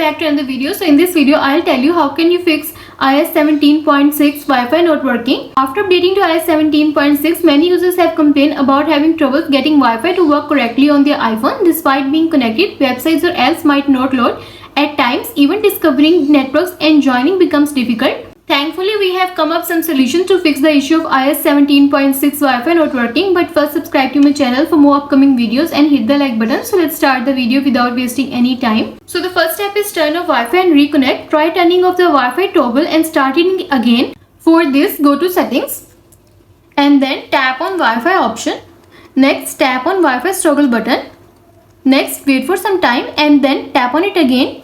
back to another video. So in this video I'll tell you how can you fix iOS 17.6 Wi-Fi not working. After updating to iOS 17.6, many users have complained about having trouble getting Wi-Fi to work correctly on their iPhone. Despite being connected, websites or apps might not load. At times, even discovering networks and joining becomes difficult. Thankfully, we have come up some solutions to fix the issue of iOS 17.6 Wi-Fi not working. But first, subscribe to my channel for more upcoming videos and hit the like button. So let's start the video without wasting any time. So the first step is turn off Wi-Fi and reconnect. Try turning off the Wi-Fi toggle and starting again. For this, go to settings and then tap on Wi-Fi option. Next, tap on Wi-Fi toggle button. Next, wait for some time and then tap on it again.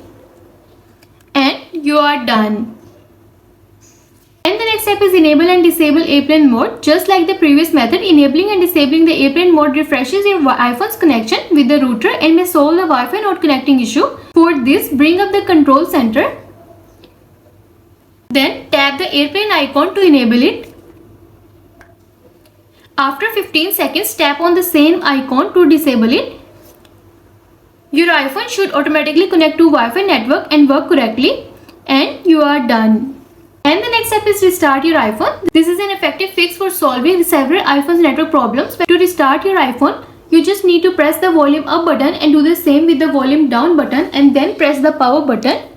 And you are done. And the next step is enable and disable airplane mode. Just like the previous method, enabling and disabling the airplane mode refreshes your iPhone's connection with the router and may solve the Wi-Fi not connecting issue. For this, bring up the control center. Then tap the airplane icon to enable it. After 15 seconds, tap on the same icon to disable it. Your iPhone should automatically connect to Wi-Fi network and work correctly. And you are done. And the next step is restart your iPhone. This is an effective fix for solving several iPhone's network problems. To restart your iPhone, you just need to press the volume up button and do the same with the volume down button and then press the power button.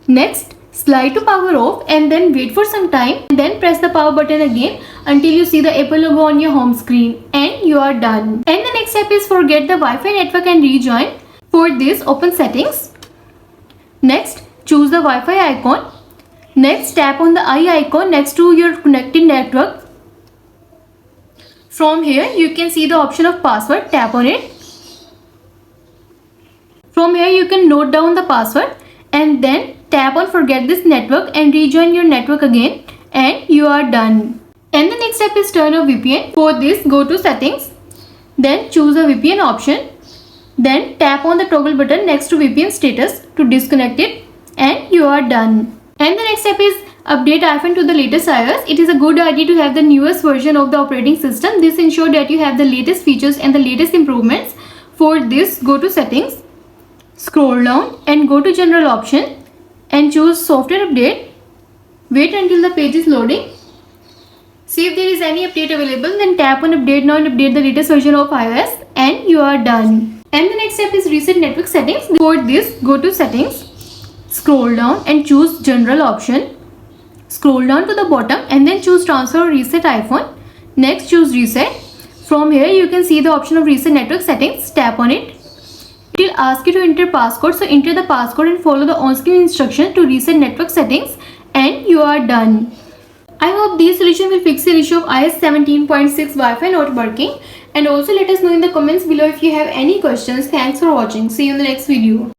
Next, slide to power off and then wait for some time and then press the power button again until you see the Apple logo on your home screen and you are done. And the next step is forget the Wi-Fi network and rejoin. For this, open settings. Next, choose the Wi-Fi icon. Next, tap on the eye icon next to your connected network. From here, you can see the option of password. Tap on it. From here, you can note down the password and then tap on forget this network and rejoin your network again and you are done. And the next step is turn off VPN. For this, go to settings. Then choose the VPN option. Then tap on the toggle button next to VPN status to disconnect it and you are done. And the next step is update iPhone to the latest iOS. It is a good idea to have the newest version of the operating system. This ensures that you have the latest features and the latest improvements. For this, go to settings, scroll down and go to general option and choose software update. Wait until the page is loading. See if there is any update available, then tap on update now and update the latest version of iOS and you are done. And the next step is reset network settings. For this, go to settings, scroll down and choose general option. Scroll down to the bottom and then choose transfer or reset iPhone. Next, choose reset. From here, you can see the option of reset network settings. Tap on it. It will ask you to enter passcode. So enter the passcode and follow the on-screen instructions to reset network settings and you are done. I hope these solutions will fix the issue of iOS 17.6 Wi-Fi not working. And also let us know in the comments below if you have any questions. Thanks for watching. See you in the next video.